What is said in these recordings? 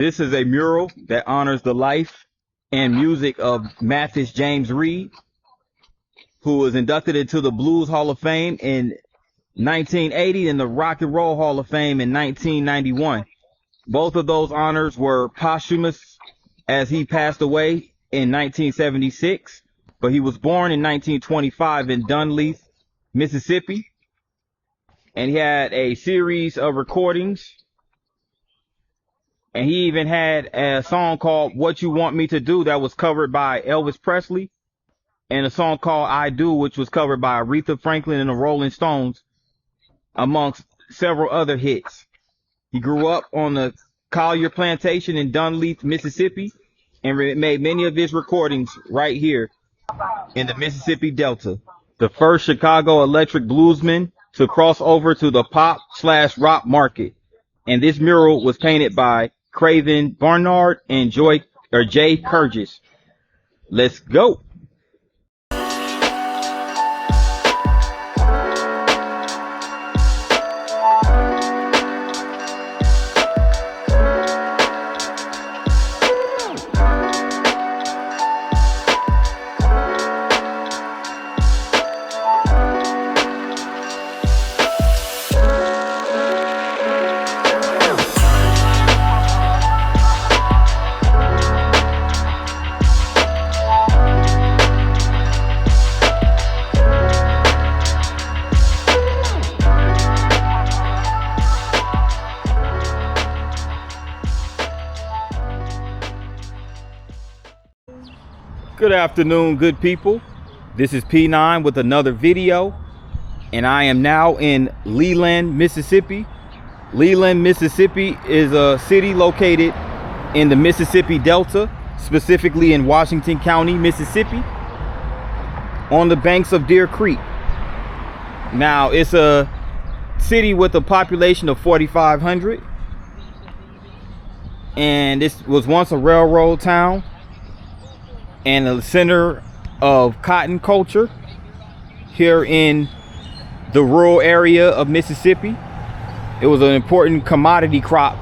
This is a mural that honors the life and music of Mathis James Reed, who was inducted into the Blues Hall of Fame in 1980 and the Rock and Roll Hall of Fame in 1991. Both of those honors were posthumous as he passed away in 1976, but he was born in 1925 in Dunleith, Mississippi, and he had a series of recordings. And he even had a song called What You Want Me to Do that was covered by Elvis Presley, and a song called I Do, which was covered by Aretha Franklin and the Rolling Stones, amongst several other hits. He grew up on the Collier Plantation in Dunleith, Mississippi, and made many of his recordings right here in the Mississippi Delta. The first Chicago electric bluesman to cross over to the pop/rock market. And this mural was painted by Craven Barnard and Jay Kurgis. Let's go. Good afternoon, good people. This is P9 with another video, and I am now in Leland, Mississippi. Leland, Mississippi is a city located in the Mississippi Delta, specifically in Washington County, Mississippi, on the banks of Deer Creek. Now, it's a city with a population of 4,500, and this was once a railroad town and the center of cotton culture here in the rural area of Mississippi. It was an important commodity crop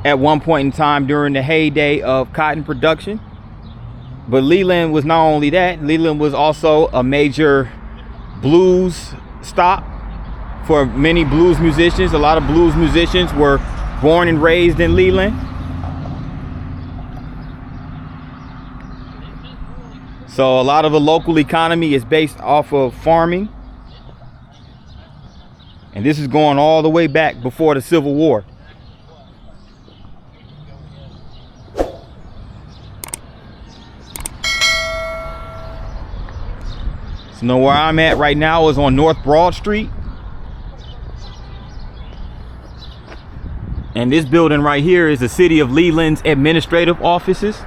at one point in time during the heyday of cotton production. But Leland was not only that, Leland was also a major blues stop for many blues musicians. A lot of blues musicians were born and raised in Leland. So a lot of the local economy is based off of farming. And this is going all the way back before the Civil War. So now where I'm at right now is on North Broad Street. And this building right here is the City of Leland's administrative offices.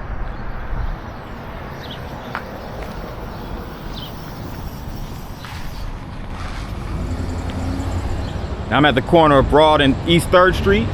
I'm at the corner of Broad and East 3rd Street.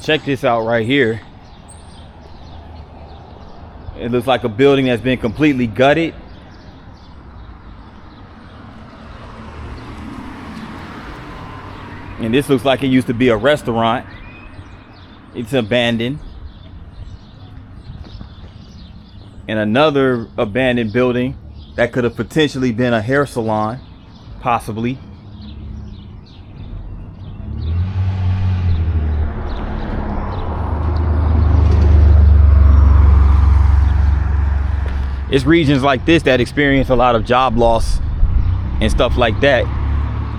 Check this out right here. It looks like a building that's been completely gutted. And this looks like it used to be a restaurant. It's abandoned. And another abandoned building that could have potentially been a hair salon, possibly. It's regions like this that experience a lot of job loss and stuff like that.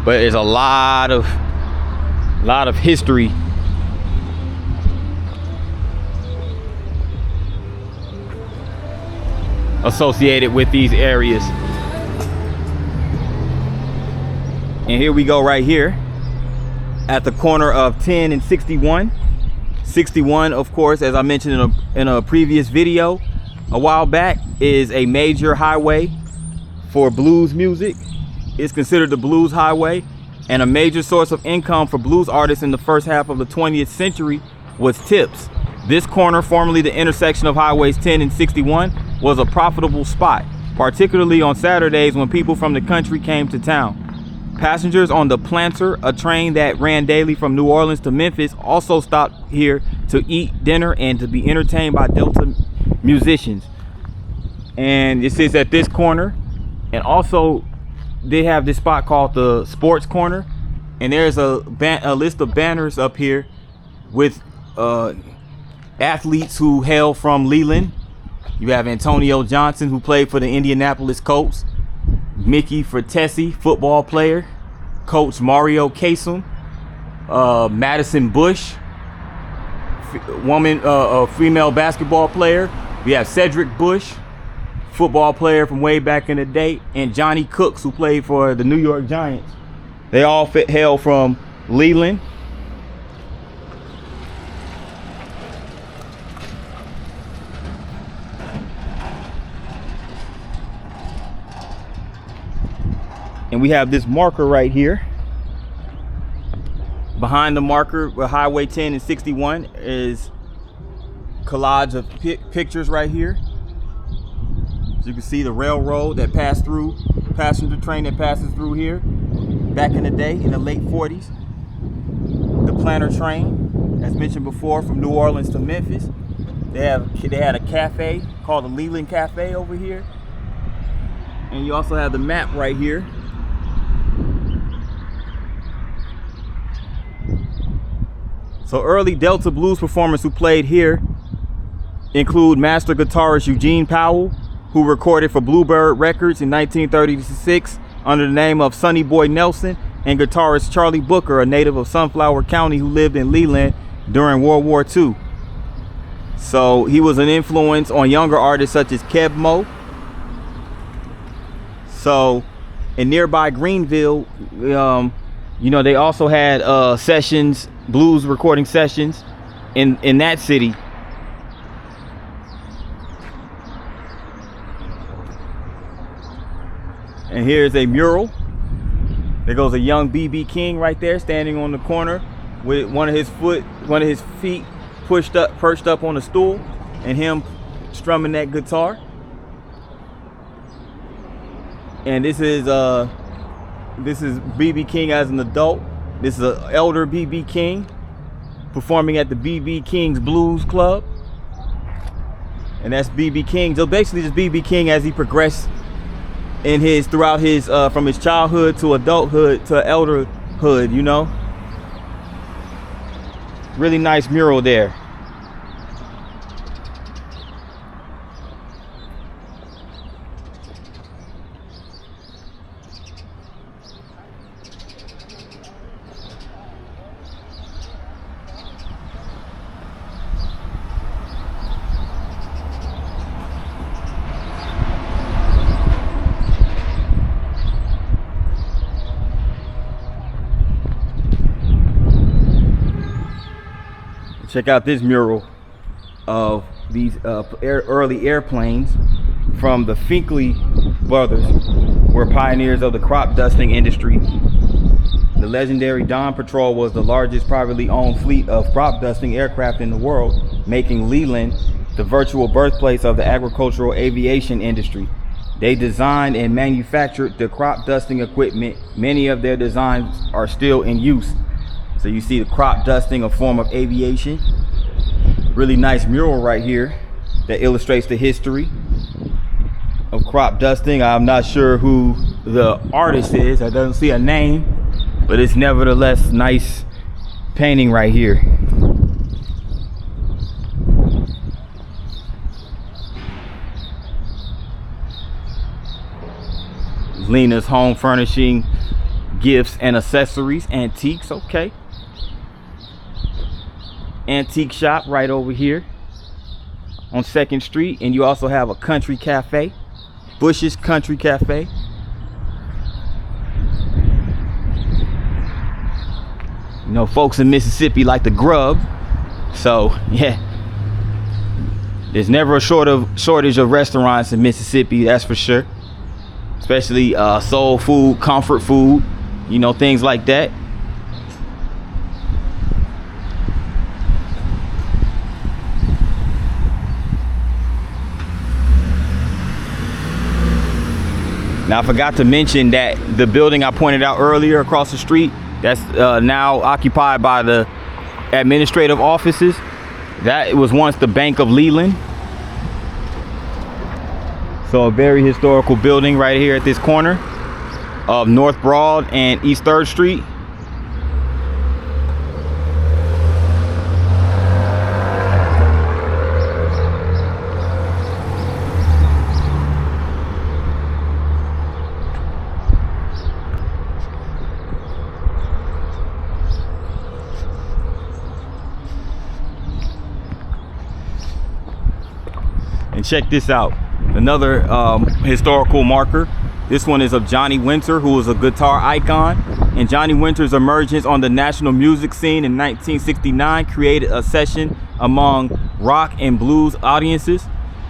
But there's a lot of history associated with these areas. And here we go right here at the corner of 10 and 61. 61, of course, as I mentioned in a previous video a while back, is a major highway for blues music. It's considered the blues highway, and a major source of income for blues artists in the first half of the 20th century was tips. This corner, formerly the intersection of highways 10 and 61, was a profitable spot, particularly on Saturdays when people from the country came to town. Passengers on the Planter, a train that ran daily from New Orleans to Memphis, also stopped here to eat dinner and to be entertained by Delta musicians. And this is at this corner. And also they have this spot called the Sports Corner, and there's a list of banners up here with athletes who hail from Leland. You have Antonio Johnson, who played for the Indianapolis Colts, Mickey Fratesi, football player, Coach Mario Kasem, Madison Bush, female basketball player. We have Cedric Bush, football player from way back in the day, and Johnny Cooks, who played for the New York Giants. They all hail from Leland. And we have this marker right here. Behind the marker with Highway 10 and 61 is collage of pictures right here. So you can see the railroad that passed through, passenger train that passes through here back in the day in the late 40s. The Planter train, as mentioned before, from New Orleans to Memphis. They had a cafe called the Leland Cafe over here. And you also have the map right here. So early Delta blues performers who played here include master guitarist Eugene Powell, who recorded for Bluebird Records in 1936 under the name of Sonny Boy Nelson, and guitarist Charlie Booker, a native of Sunflower County who lived in Leland during World War II. So he was an influence on younger artists such as Keb Mo. So in nearby Greenville, you know, they also had sessions, blues recording sessions in that city. And here's a mural. There goes a young B.B. King right there, standing on the corner with one of his feet perched up on a stool, and him strumming that guitar. And this is B.B. King as an adult. This is an elder B.B. King performing at the B.B. King's Blues Club. And that's B.B. King. So basically just B.B. King as he progressed in throughout his from his childhood to adulthood to elderhood, you know. Really nice mural there. Check out this mural of these early airplanes from the Finkley brothers, were pioneers of the crop dusting industry. The legendary Dawn Patrol was the largest privately owned fleet of crop dusting aircraft in the world, making Leland the virtual birthplace of the agricultural aviation industry. They designed and manufactured the crop dusting equipment. Many of their designs are still in use. So you see the crop dusting, a form of aviation. Really nice mural right here that illustrates the history of crop dusting. I'm not sure who the artist is. I don't see a name, but it's nevertheless nice painting right here. Lena's home furnishing, gifts and accessories, antiques. Okay, antique shop right over here on 2nd Street. And you also have a country cafe, Bush's Country Cafe. You know, folks in Mississippi like to grub, so yeah, there's never a shortage of restaurants in Mississippi, that's for sure. Especially soul food, comfort food, you know, things like that. Now, I forgot to mention that the building I pointed out earlier across the street, that's now occupied by the administrative offices. That was once the Bank of Leland. So a very historical building right here at this corner of North Broad and East 3rd Street. And check this out. Another historical marker. This one is of Johnny Winter, who was a guitar icon. And Johnny Winter's emergence on the national music scene in 1969 created a session among rock and blues audiences.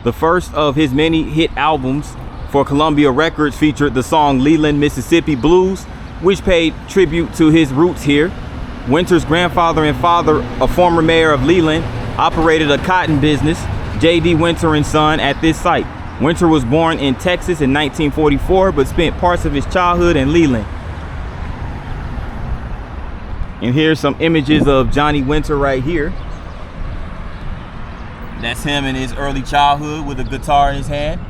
The first of his many hit albums for Columbia Records featured the song Leland, Mississippi Blues, which paid tribute to his roots here. Winter's grandfather and father, a former mayor of Leland, operated a cotton business, J.D. Winter and Son, at this site. Winter was born in Texas in 1944, but spent parts of his childhood in Leland. And here's some images of Johnny Winter right here. That's him in his early childhood with a guitar in his hand.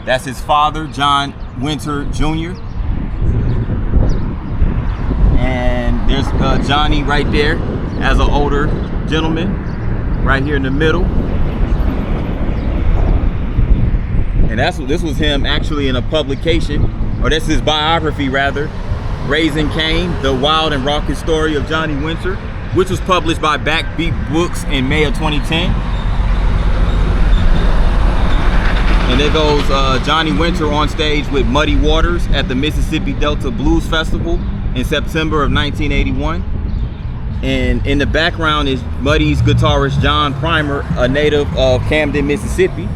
That's his father, John Winter Jr. And there's Johnny right there as an older gentleman right here in the middle. And this was him actually in a publication, or that's his biography rather, Raising Cain, the wild and raucous story of Johnny Winter, which was published by Backbeat Books in May of 2010. And there goes Johnny Winter on stage with Muddy Waters at the Mississippi Delta Blues Festival in September of 1981. And in the background is Muddy's guitarist John Primer, a native of Camden, Mississippi.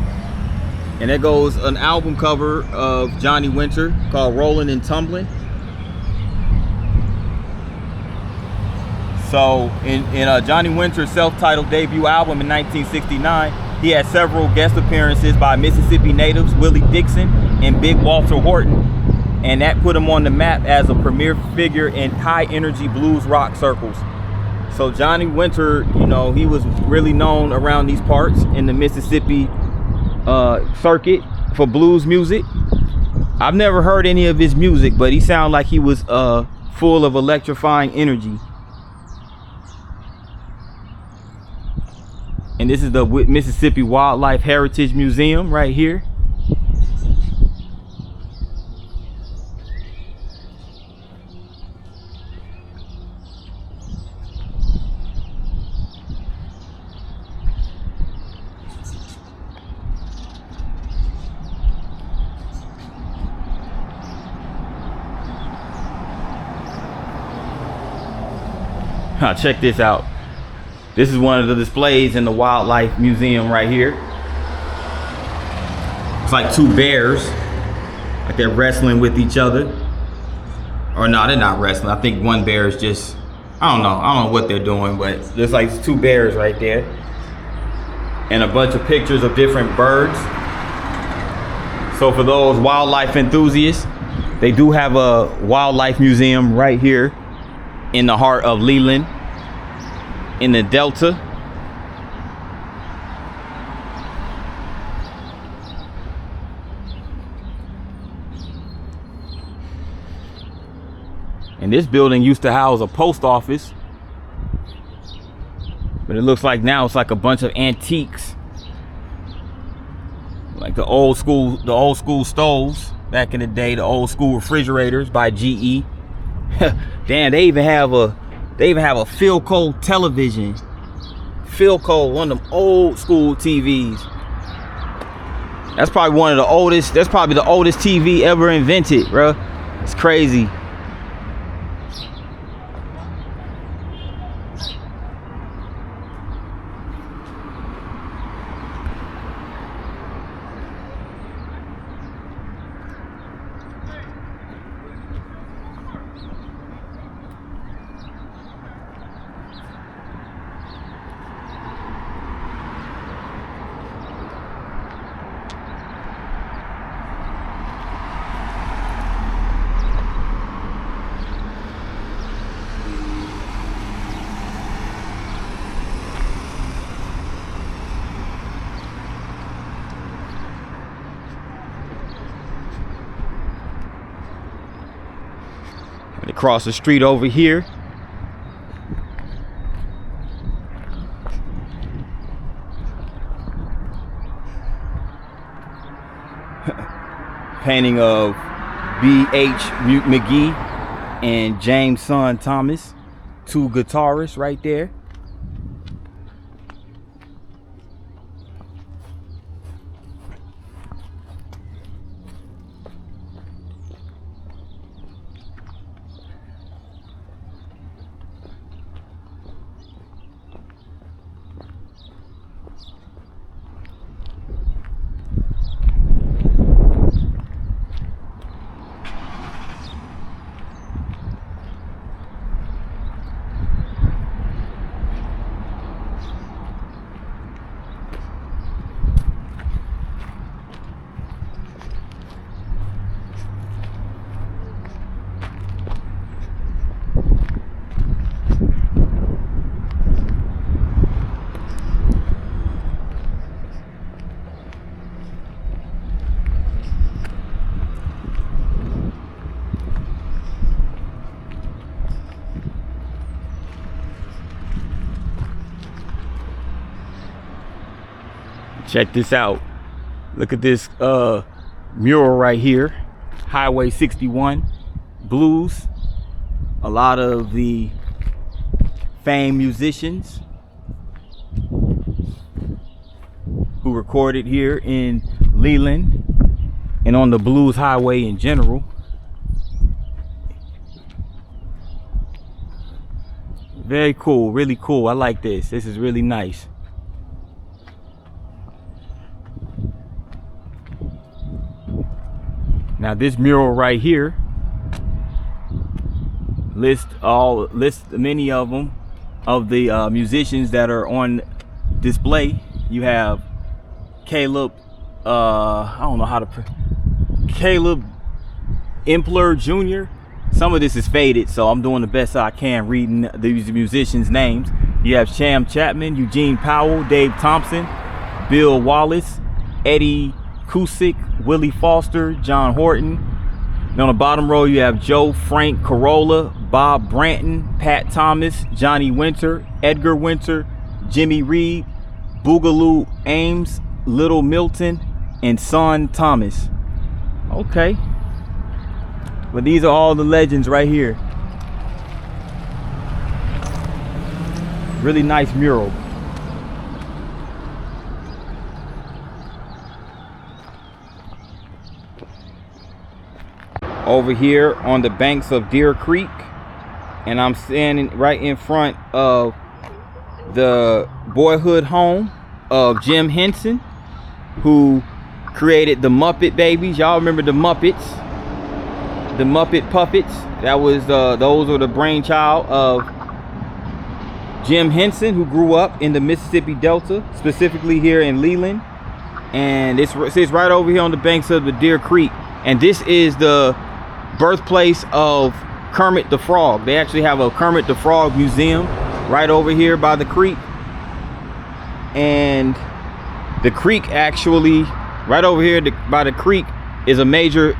And there goes an album cover of Johnny Winter called Rollin' and Tumblin'. So in Johnny Winter's self-titled debut album in 1969, he had several guest appearances by Mississippi natives Willie Dixon and Big Walter Horton. And that put him on the map as a premier figure in high-energy blues rock circles. So Johnny Winter, you know, he was really known around these parts in the Mississippi circuit for blues music. I've never heard any of his music, but he sounded like he was full of electrifying energy. And this is the Mississippi Wildlife Heritage Museum right here. Check this out. This is one of the displays in the Wildlife Museum right here. It's like two bears, like they're wrestling with each other. Or no, they're not wrestling. I think one bear is just, I don't know what they're doing, but there's like 2 bears right there. And a bunch of pictures of different birds. So for those wildlife enthusiasts, they do have a wildlife museum right here in the heart of Leland, in the Delta. And this building used to house a post office, but it looks like now it's like a bunch of antiques, like the old school stoves back in the day, the old school refrigerators by GE. Damn, they even have a Philco television. Philco, one of them old school TVs. That's probably one of the oldest. That's probably the oldest TV ever invented, bro. It's crazy. Across the street over here, painting of B.H. McGee and James Son Thomas, 2 guitarists right there. Check this out. Look at this mural right here. Highway 61 blues. A lot of the famed musicians who recorded here in Leland and on the blues highway in general. Very cool, really cool. I like this. This is really nice. Now this mural right here lists many of them, of the musicians that are on display. You have Caleb, I don't know how to Caleb Impler Jr. Some of this is faded, so I'm doing the best I can reading these musicians' names. You have Cham Chapman, Eugene Powell, Dave Thompson, Bill Wallace, Eddie Cusick, Willie Foster, John Horton. And on the bottom row you have Joe Frank Corolla, Bob Branton, Pat Thomas, Johnny Winter, Edgar Winter, Jimmy Reed, Boogaloo Ames, Little Milton, and Son Thomas. Okay, but these are all the legends right here. Really nice mural. Over here on the banks of Deer Creek, and I'm standing right in front of the boyhood home of Jim Henson, who created the Muppet Babies. Y'all remember the Muppets? the Muppet puppets. That was those were the brainchild of Jim Henson, who grew up in the Mississippi Delta, specifically here in Leland. And it sits right over here on the banks of the Deer Creek. And this is the birthplace of Kermit the Frog. They actually have a Kermit the Frog museum right over here by the creek. And the creek actually, right over here by the creek, is a major,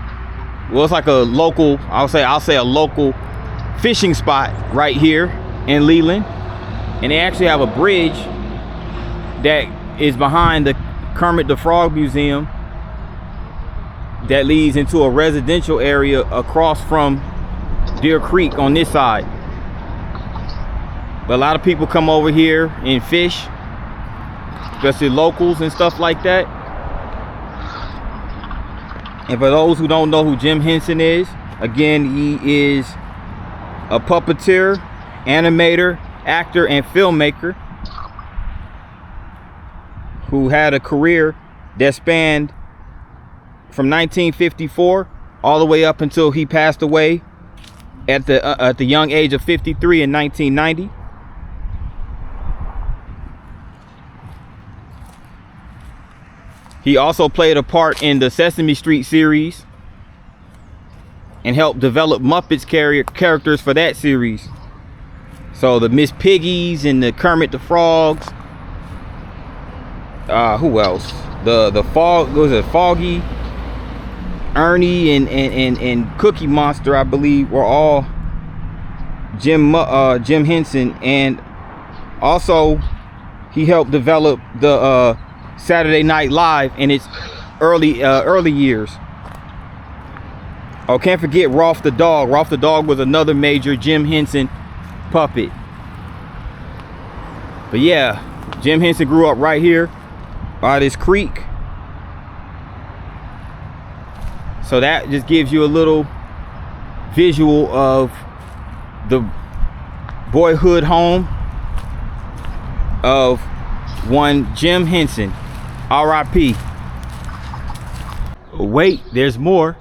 well, it's like a local, I'll say a local fishing spot right here in Leland. And they actually have a bridge that is behind the Kermit the Frog Museum that leads into a residential area across from Deer Creek on this side. But a lot of people come over here and fish, especially locals and stuff like that. And for those who don't know who Jim Henson is, again, he is a puppeteer, animator, actor, and filmmaker who had a career that spanned from 1954 all the way up until he passed away at the young age of 53 in 1990. He also played a part in the Sesame Street series and helped develop Muppets characters for that series. So the Miss Piggies and the Kermit the Frogs. Who else? The Foggy, Ernie, and Cookie Monster, I believe, were all Jim Henson. And also he helped develop the Saturday Night Live in its early years. Oh, can't forget Rolf the Dog. Rolf the Dog was another major Jim Henson puppet. But yeah, Jim Henson grew up right here by this creek. So that just gives you a little visual of the boyhood home of one Jim Henson, R.I.P. Wait, there's more.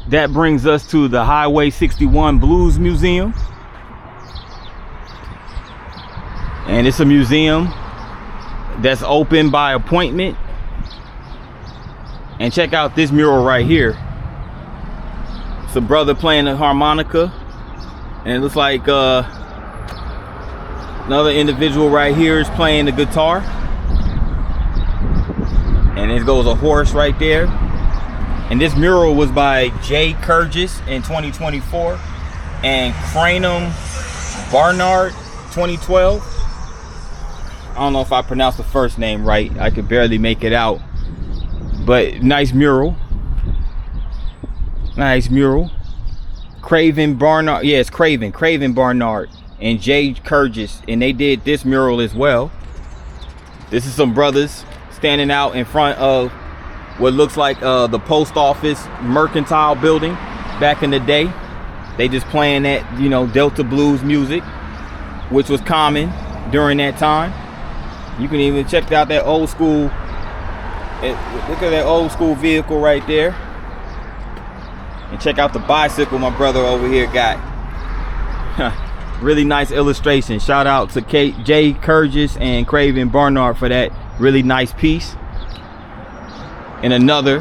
That brings us to the Highway 61 Blues Museum. And it's a museum that's open by appointment. And check out this mural right here. It's a brother playing the harmonica. And it looks like another individual right here is playing the guitar. And there goes a horse right there. And this mural was by Jay Kurgis in 2024 and Cranham Barnard 2012. I don't know if I pronounced the first name right. I could barely make it out. But nice mural. Nice mural. Craven Barnard. Yeah, it's Craven Barnard and Jay Kurgis. And they did this mural as well. This is some brothers standing out in front of what looks like the post office mercantile building back in the day. They just playing that, you know, Delta blues music, which was common during that time. You can even check out that old school, look at that old school vehicle right there. And check out the bicycle my brother over here got. Really nice illustration. Shout out to Jay Kurgis and Craven Barnard for that really nice piece. And another,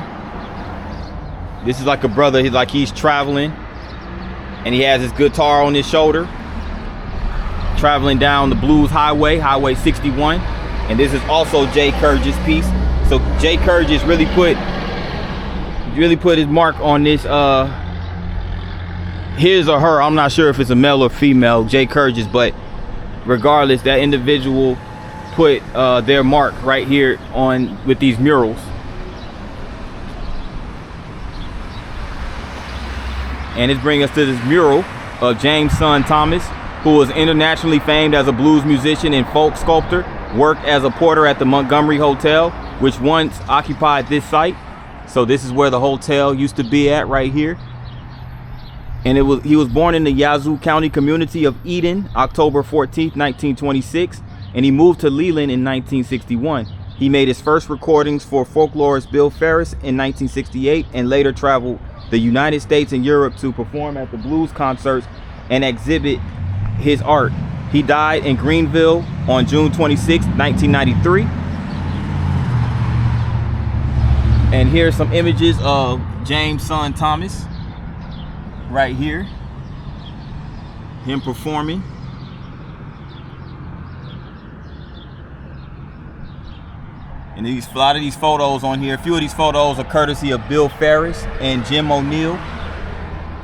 this is like a brother, he's traveling and he has his guitar on his shoulder, traveling down the blues highway, Highway 61. And this is also Jay Kurgis' piece. So Jay Kurgis really put his mark on this, his or her, I'm not sure if it's a male or female, Jay Kurgis, but regardless, that individual put their mark right here on with these murals. And it's bringing us to this mural of James Son Thomas, who was internationally famed as a blues musician and folk sculptor, worked as a porter at the Montgomery Hotel, which once occupied this site. So this is where the hotel used to be at right here. And he was born in the Yazoo County community of Eden, October 14th, 1926, and he moved to Leland in 1961. He made his first recordings for folklorist Bill Ferris in 1968 and later traveled the United States and Europe to perform at the blues concerts and exhibit his art. He died in Greenville on June 26, 1993. And here's some images of James' son Thomas right here, him performing. And a lot of these photos on here, a few of these photos are courtesy of Bill Ferris and Jim O'Neill.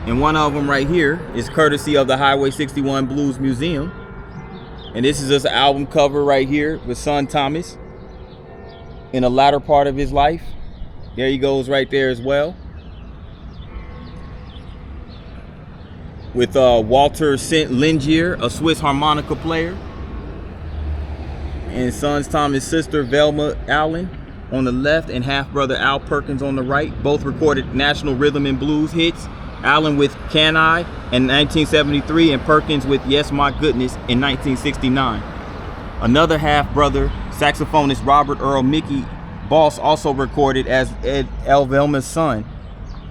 And one of them right here is courtesy of the Highway 61 Blues Museum. And this is just an album cover right here with son Thomas in the latter part of his life. There he goes right there as well. With Walter St. Lingier, a Swiss harmonica player. And sons Thomas' sister Velma Allen on the left and half-brother Al Perkins on the right. Both recorded national rhythm and blues hits. Allen with Can I in 1973 and Perkins with Yes My Goodness in 1969. Another half-brother, saxophonist Robert Earl Mickey Boss, also recorded as Ed L. Velma's son.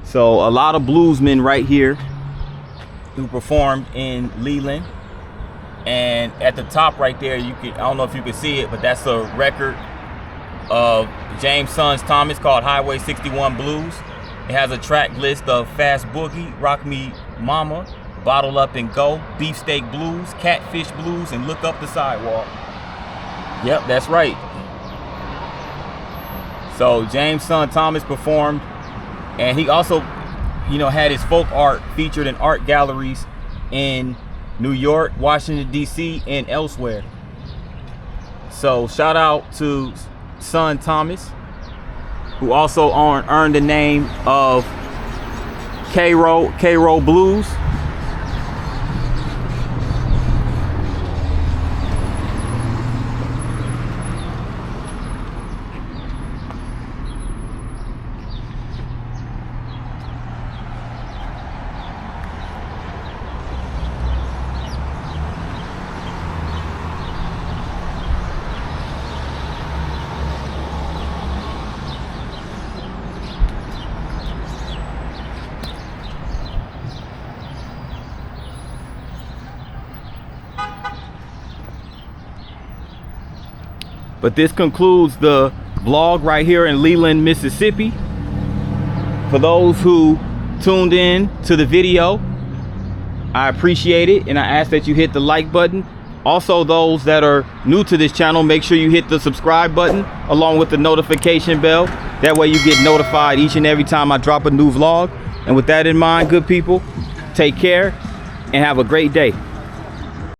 So a lot of bluesmen right here who performed in Leland. And at the top right there, you can, I don't know if you can see it, but that's a record of James' sons Thomas called Highway 61 Blues. It has a track list of Fast Boogie, Rock Me Mama, Bottle Up and Go, Beefsteak Blues, Catfish Blues, and Look Up the Sidewalk. Yep, that's right. So James' son Thomas performed, and he also, you know, had his folk art featured in art galleries in New York, Washington, D.C., and elsewhere. So shout out to son Thomas, who also earned the name of K-Roll Blues. But this concludes the vlog right here in Leland, Mississippi. For those who tuned in to the video, I appreciate it, and I ask that you hit the like button. Also, those that are new to this channel, make sure you hit the subscribe button along with the notification bell. That way you get notified each and every time I drop a new vlog. And with that in mind, good people, take care and have a great day.